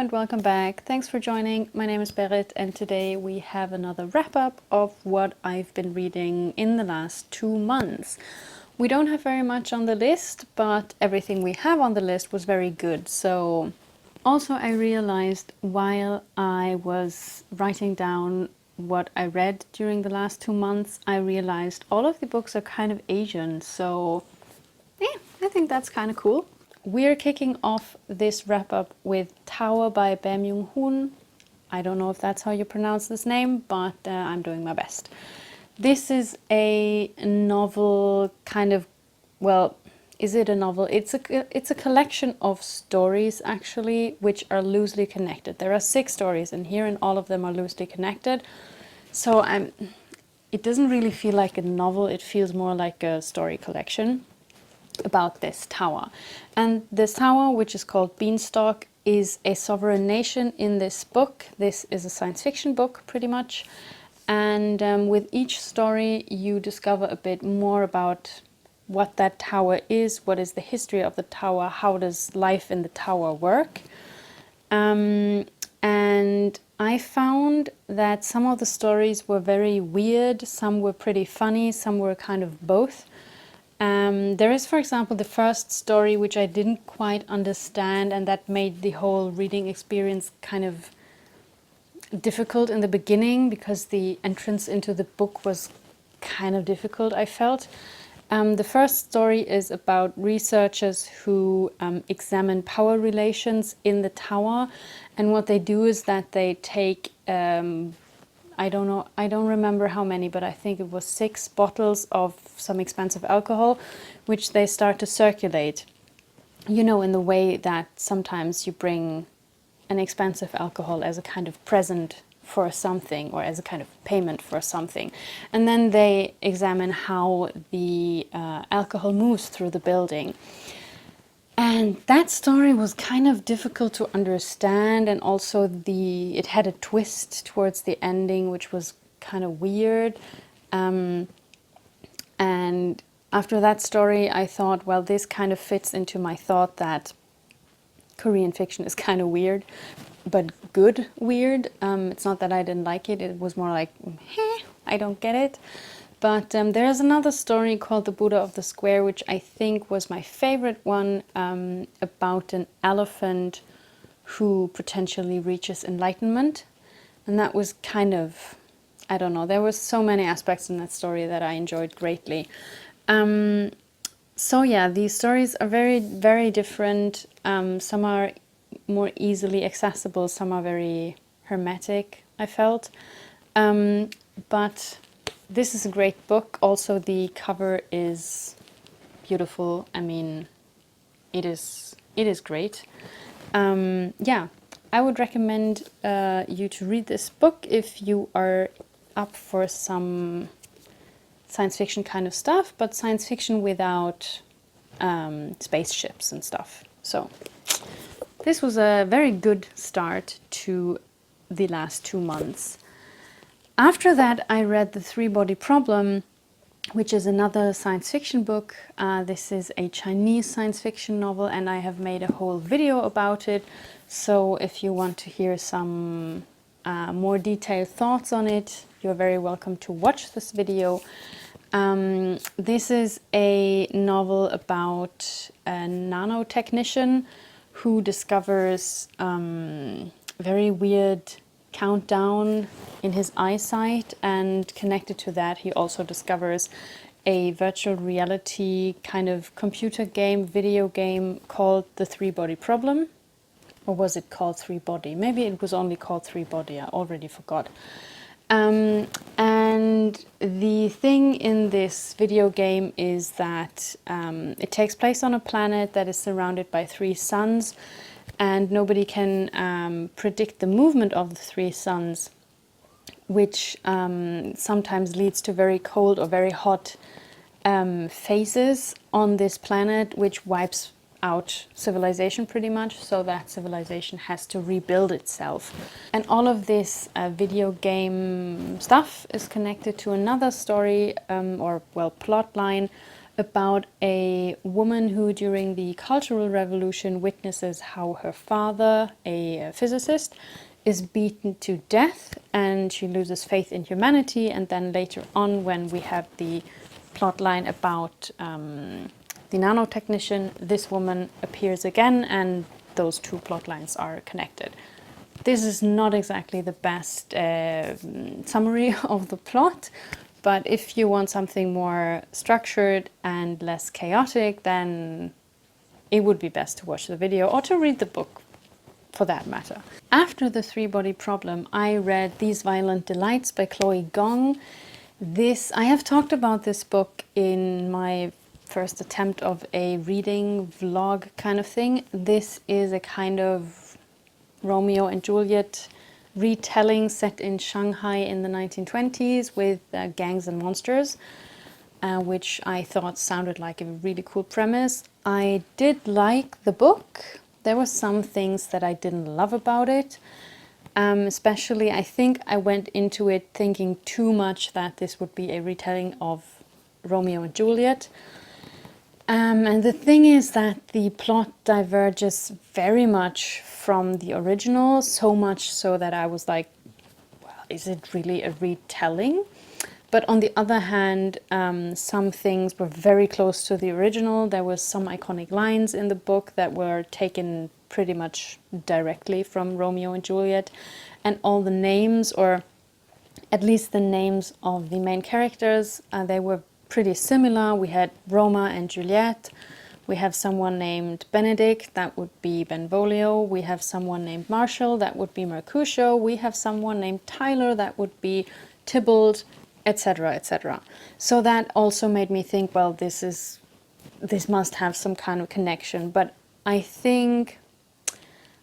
and welcome back. Thanks for joining. My name is Berit and today we have another wrap-up of what I've been reading in the last 2 months. We don't have very much on the list, but everything we have on the list was very good. So also I realized while I was writing down what I read during the last 2 months, I realized all of the books are kind of Asian. So yeah, I think that's kind of cool. We're kicking off this wrap-up with Tower by Bae Myung-Hoon. I don't know if that's how you pronounce this name, but I'm doing my best. This is a novel kind of, well, is it a novel? It's a collection of stories actually, which are loosely connected. There are 6 stories in here and all of them are loosely connected. So it doesn't really feel like a novel, it feels more like a story collection about this tower. And this tower, which is called Beanstalk, is a sovereign nation in this book. This is a science fiction book pretty much, and with each story you discover a bit more about what that tower is, what is the history of the tower, how does life in the tower work. And I found that some of the stories were very weird, some were pretty funny, some were kind of both. There is, for example, the first story which I didn't quite understand, and that made the whole reading experience kind of difficult in the beginning because the entrance into the book was kind of difficult, I felt. The first story is about researchers who examine power relations in the tower, and what they do is that they take I don't remember how many, but I think it was 6 bottles of some expensive alcohol, which they start to circulate. You know, in the way that sometimes you bring an expensive alcohol as a kind of present for something or as a kind of payment for something. And then they examine how the alcohol moves through the building. And that story was kind of difficult to understand, and also it had a twist towards the ending which was kind of weird. And after that story I thought, well, this kind of fits into my thought that Korean fiction is kind of weird, but good weird. It's not that I didn't like it, it was more like, I don't get it. But there's another story called The Buddha of the Square, which I think was my favorite one, about an elephant who potentially reaches enlightenment. And that was kind of, I don't know, there were so many aspects in that story that I enjoyed greatly. So yeah, these stories are very, very different. Some are more easily accessible, some are very hermetic, I felt. But this is a great book. Also, the cover is beautiful. I mean, it is great. Yeah, I would recommend you to read this book if you are up for some science fiction kind of stuff, but science fiction without spaceships and stuff. So this was a very good start to the last 2 months. After that, I read The Three-Body Problem, which is another science fiction book. This is a Chinese science fiction novel, and I have made a whole video about it. So if you want to hear some more detailed thoughts on it, you're very welcome to watch this video. This is a novel about a nanotechnician who discovers very weird countdown in his eyesight, and connected to that he also discovers a virtual reality kind of computer game, video game called The Three-Body Problem. Or was it called Three-Body? Maybe it was only called Three-Body, I already forgot. And the thing in this video game is that it takes place on a planet that is surrounded by 3 suns, and nobody can predict the movement of the 3 suns, which sometimes leads to very cold or very hot phases on this planet, which wipes out civilization pretty much, so that civilization has to rebuild itself. And all of this video game stuff is connected to another story, or well, plot line about a woman who during the Cultural Revolution witnesses how her father, a physicist, is beaten to death and she loses faith in humanity. And then later on, when we have the plot line about the nanotechnician, this woman appears again and those two plot lines are connected. This is not exactly the best summary of the plot, but if you want something more structured and less chaotic, then it would be best to watch the video or to read the book for that matter. After The Three-Body Problem, I read These Violent Delights by Chloe Gong. I have talked about this book in my first attempt of a reading vlog kind of thing. This is a kind of Romeo and Juliet retelling set in Shanghai in the 1920s with gangs and monsters, which I thought sounded like a really cool premise. I did like the book. There were some things that I didn't love about it. Especially, I think I went into it thinking too much that this would be a retelling of Romeo and Juliet. And the thing is that the plot diverges very much from the original, so much so that I was like, well, is it really a retelling? But on the other hand, some things were very close to the original. There were some iconic lines in the book that were taken pretty much directly from Romeo and Juliet. And all the names, or at least the names of the main characters, they were pretty similar. We had Roma and Juliet. We have someone named Benedict, that would be Benvolio. We have someone named Marshall, that would be Mercutio. We have someone named Tyler, that would be Tybalt, etc., etc. So that also made me think, well, this must have some kind of connection. But I think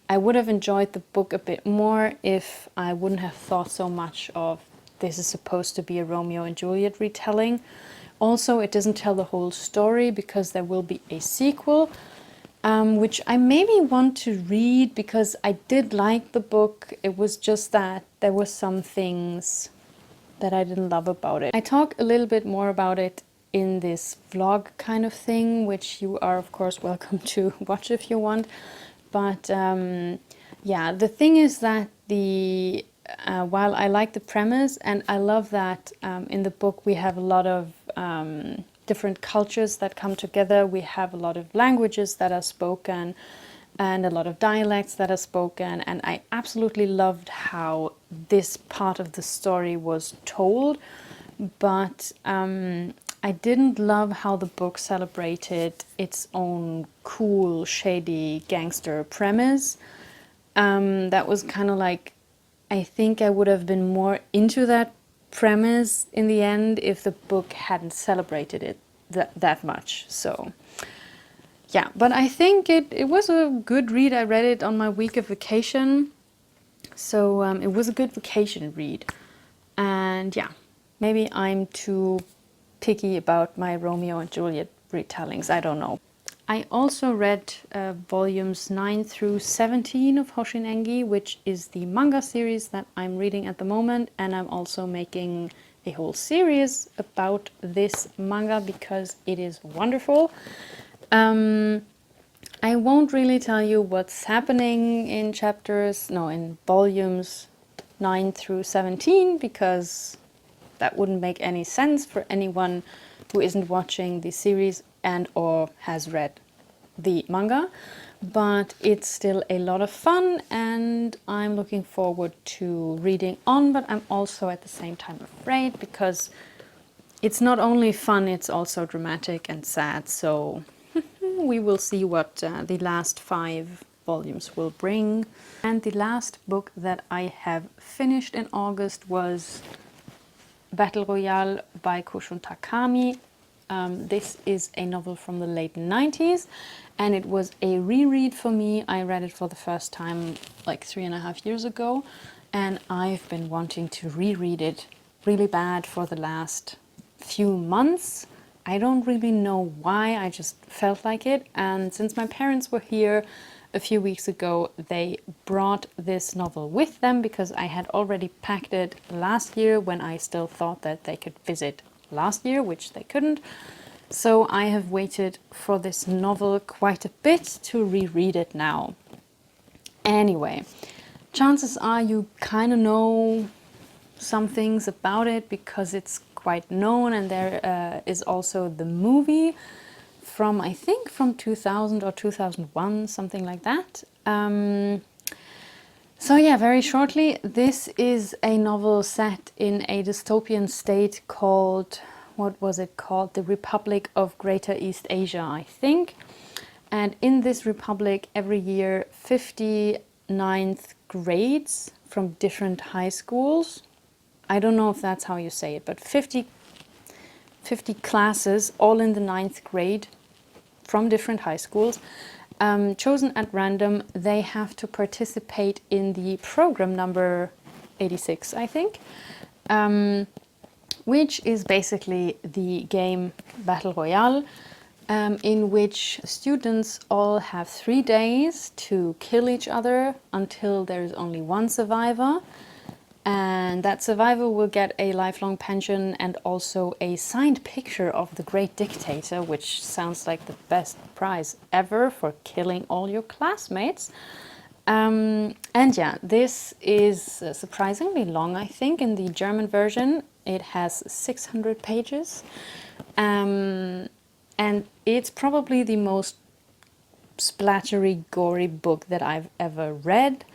I would have enjoyed the book a bit more if I wouldn't have thought so much of this is supposed to be a Romeo and Juliet retelling. Also, it doesn't tell the whole story because there will be a sequel, which I maybe want to read because I did like the book. It was just that there were some things that I didn't love about it. I talk a little bit more about it in this vlog kind of thing, which you are of course welcome to watch if you want. But yeah, the thing is that while I like the premise and I love that in the book we have a lot of different cultures that come together, we have a lot of languages that are spoken and a lot of dialects that are spoken, and I absolutely loved how this part of the story was told, but I didn't love how the book celebrated its own cool, shady gangster premise. That was kind of like, I think I would have been more into that premise in the end if the book hadn't celebrated it that much. So yeah, but I think it was a good read. I read it on my week of vacation, so it was a good vacation read. And yeah, maybe I'm too picky about my Romeo and Juliet retellings, I don't know. I also read volumes 9 through 17 of Hoshin Engi, which is the manga series that I'm reading at the moment, and I'm also making a whole series about this manga because it is wonderful. I won't really tell you what's happening in in volumes 9 through 17 because that wouldn't make any sense for anyone who isn't watching the series and or has read the manga, but it's still a lot of fun and I'm looking forward to reading on, but I'm also at the same time afraid because it's not only fun, it's also dramatic and sad, so we will see what the last 5 volumes will bring. And the last book that I have finished in August was Battle Royale by Koushun Takami. This is a novel from the late 90s and it was a reread for me. I read it for the first time like 3.5 years ago and I've been wanting to reread it really bad for the last few months. I don't really know why, I just felt like it, and since my parents were here a few weeks ago, they brought this novel with them because I had already packed it last year when I still thought that they could visit last year, which they couldn't. So I have waited for this novel quite a bit to reread it now. Anyway, chances are you kind of know some things about it because it's quite known, and there is also the movie from, I think, from 2000 or 2001, something like that. So yeah, very shortly, this is a novel set in a dystopian state called, what was it called? The Republic of Greater East Asia, I think. And in this republic, every year, 59th grades from different high schools, I don't know if that's how you say it, but 50 classes, all in the 9th grade, from different high schools, chosen at random. They have to participate in the program number 86, I think, which is basically the game Battle Royale, in which students all have 3 days to kill each other until there's only one survivor. And that survivor will get a lifelong pension and also a signed picture of the great dictator, which sounds like the best prize ever for killing all your classmates. And yeah, this is surprisingly long, I think. In the German version, it has 600 pages. And it's probably the most splattery, gory book that I've ever read.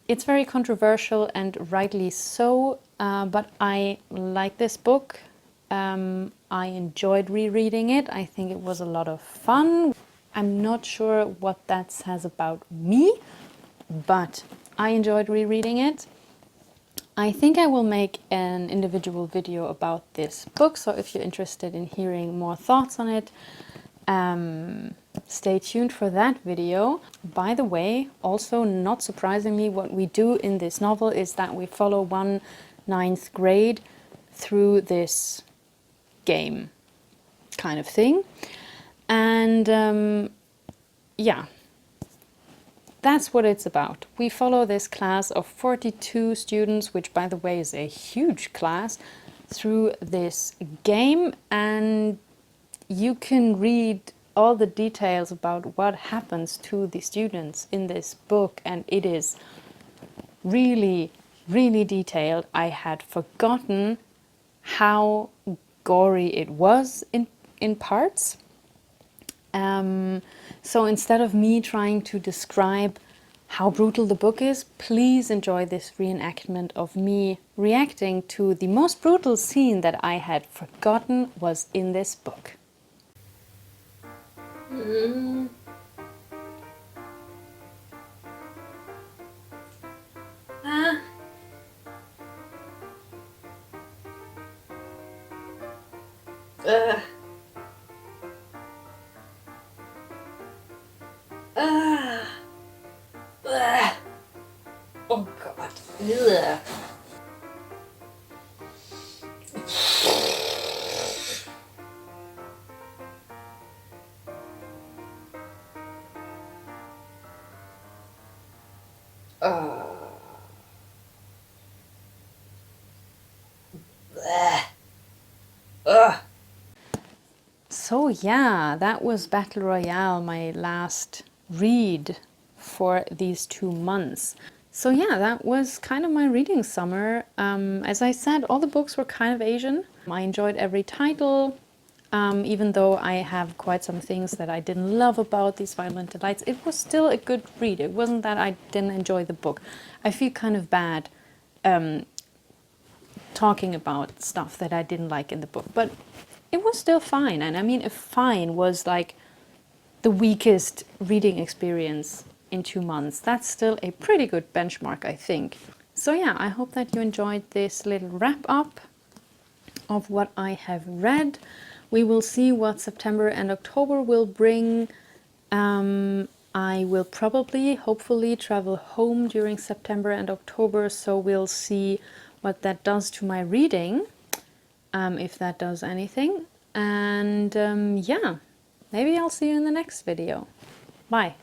It's very controversial, and rightly so, but I like this book. I enjoyed rereading it. I think it was a lot of fun. I'm not sure what that says about me, but I enjoyed rereading it. I think I will make an individual video about this book, so if you're interested in hearing more thoughts on it, stay tuned for that video. By the way, also not surprisingly, what we do in this novel is that we follow one 9th grade through this game kind of thing. And yeah, that's what it's about. We follow this class of 42 students, which by the way is a huge class, through this game, and you can read all the details about what happens to the students in this book, and it is really, really detailed. I had forgotten how gory it was in parts. So instead of me trying to describe how brutal the book is, please enjoy this reenactment of me reacting to the most brutal scene that I had forgotten was in this book. Oh God. Ugh. So yeah, that was Battle Royale, my last read for these 2 months. So yeah, that was kind of my reading summer. As I said, all the books were kind of Asian. I enjoyed every title, even though I have quite some things that I didn't love about these Violent Delights. It was still a good read. It wasn't that I didn't enjoy the book. I feel kind of bad talking about stuff that I didn't like in the book, but it was still fine. And I mean, if fine was like the weakest reading experience in 2 months, that's still a pretty good benchmark, I think. So yeah, I hope that you enjoyed this little wrap up of what I have read. We will see what September and October will bring. I will probably, hopefully, travel home during September and October, so we'll see what that does to my reading, if that does anything. And yeah, maybe I'll see you in the next video. Bye.